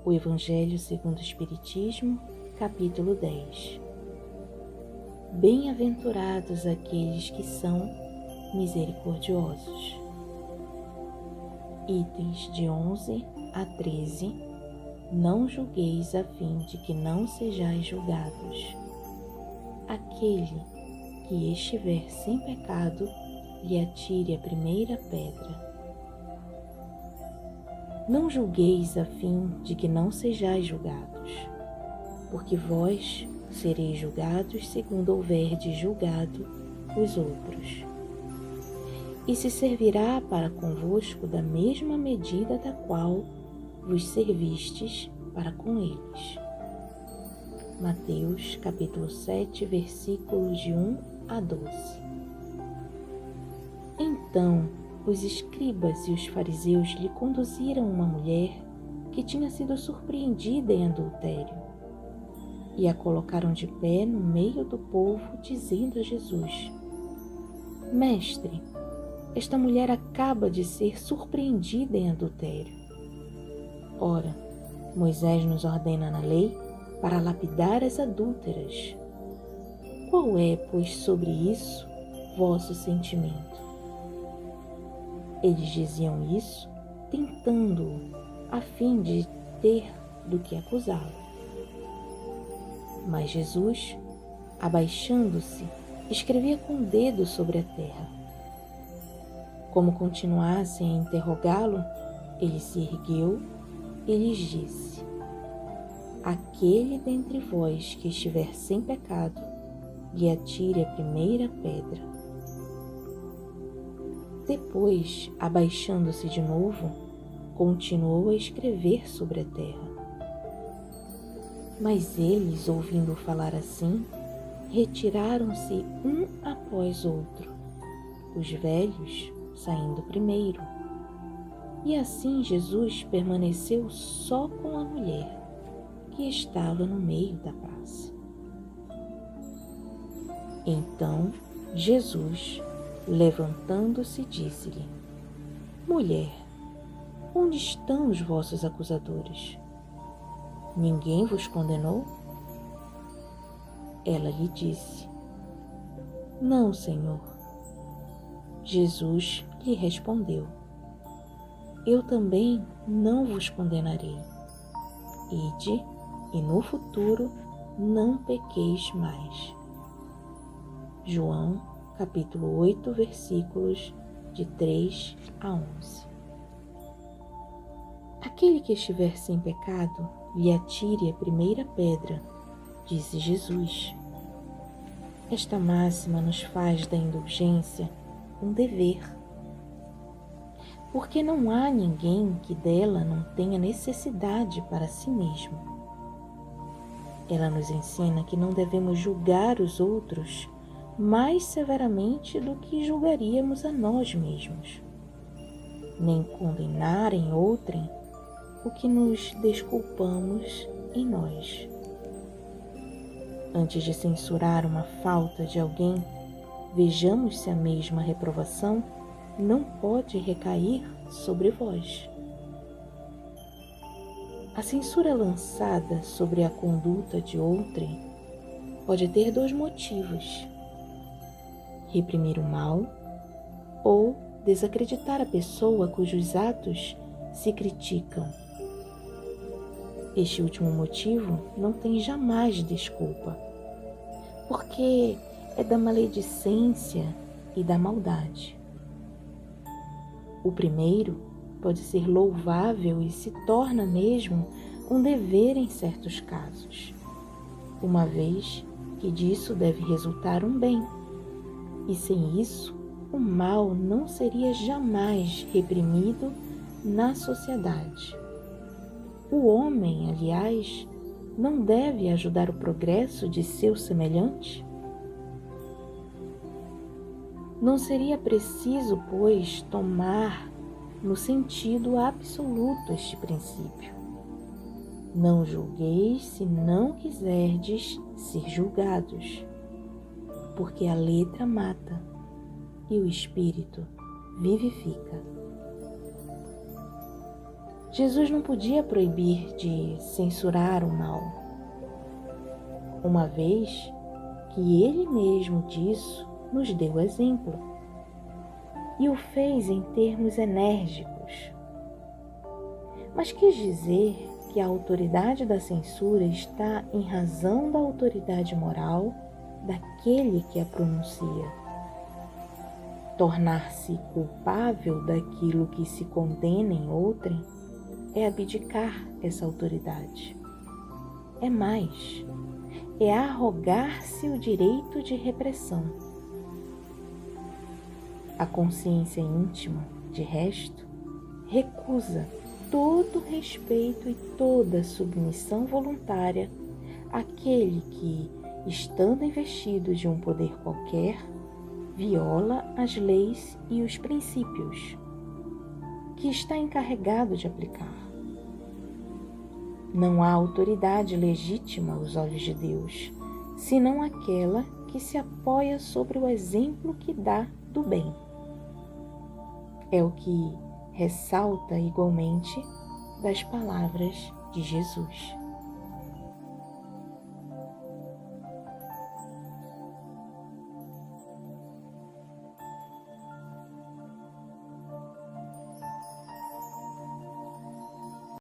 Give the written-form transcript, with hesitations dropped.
O Evangelho segundo o Espiritismo, capítulo 10. Bem-aventurados aqueles que são misericordiosos. Itens de 11 a 13. Não julgueis a fim de que não sejais julgados. Aquele que estiver sem pecado, lhe atire a primeira pedra. Não julgueis a fim de que não sejais julgados, porque vós sereis julgados segundo houverdes julgado os outros. E se servirá para convosco da mesma medida da qual vos servistes para com eles. Mateus capítulo 7, versículos de 1 a 12. Então, os escribas e os fariseus lhe conduziram uma mulher que tinha sido surpreendida em adultério e a colocaram de pé no meio do povo, dizendo a Jesus: Mestre, esta mulher acaba de ser surpreendida em adultério. Ora, Moisés nos ordena na lei para lapidar as adúlteras. Qual é, pois, sobre isso vosso sentimento? Eles diziam isso, tentando-o, a fim de ter do que acusá-lo. Mas Jesus, abaixando-se, escrevia com o dedo sobre a terra. Como continuassem a interrogá-lo, ele se ergueu e lhes disse: Aquele dentre vós que estiver sem pecado, lhe atire a primeira pedra. Depois, abaixando-se de novo, continuou a escrever sobre a terra. Mas eles, ouvindo-o falar assim, retiraram-se um após outro, os velhos saindo primeiro. E assim Jesus permaneceu só com a mulher, que estava no meio da praça. Então Jesus, levantando-se, disse-lhe: Mulher, onde estão os vossos acusadores? Ninguém vos condenou? Ela lhe disse: Não, Senhor. Jesus lhe respondeu: Eu também não vos condenarei. Ide, e no futuro não pequeis mais. João capítulo 8, versículos de 3 a 11. Aquele que estiver sem pecado, lhe atire a primeira pedra, disse Jesus. Esta máxima nos faz da indulgência um dever, porque não há ninguém que dela não tenha necessidade para si mesmo. Ela nos ensina que não devemos julgar os outros mais severamente do que julgaríamos a nós mesmos, nem condenar em outrem o que nos desculpamos em nós. Antes de censurar uma falta de alguém, vejamos se a mesma reprovação não pode recair sobre vós. A censura lançada sobre a conduta de outrem pode ter dois motivos: reprimir o mal ou desacreditar a pessoa cujos atos se criticam. Este último motivo não tem jamais desculpa, porque é da maledicência e da maldade. O primeiro pode ser louvável e se torna mesmo um dever em certos casos, uma vez que disso deve resultar um bem. E sem isso, o mal não seria jamais reprimido na sociedade. O homem, aliás, não deve ajudar o progresso de seu semelhante? Não seria preciso, pois, tomar no sentido absoluto este princípio: não julgueis se não quiserdes ser julgados, porque a letra mata e o espírito vivifica. Jesus não podia proibir de censurar o mal, uma vez que ele mesmo disso nos deu exemplo e o fez em termos enérgicos. Mas quis dizer que a autoridade da censura está em razão da autoridade moral daquele que a pronuncia. Tornar-se culpável daquilo que se condena em outrem é abdicar essa autoridade. É mais, é arrogar-se o direito de repressão. A consciência íntima, de resto, recusa todo respeito e toda submissão voluntária àquele que, estando investido de um poder qualquer, viola as leis e os princípios que está encarregado de aplicar. Não há autoridade legítima aos olhos de Deus, senão aquela que se apoia sobre o exemplo que dá do bem. É o que ressalta igualmente das palavras de Jesus.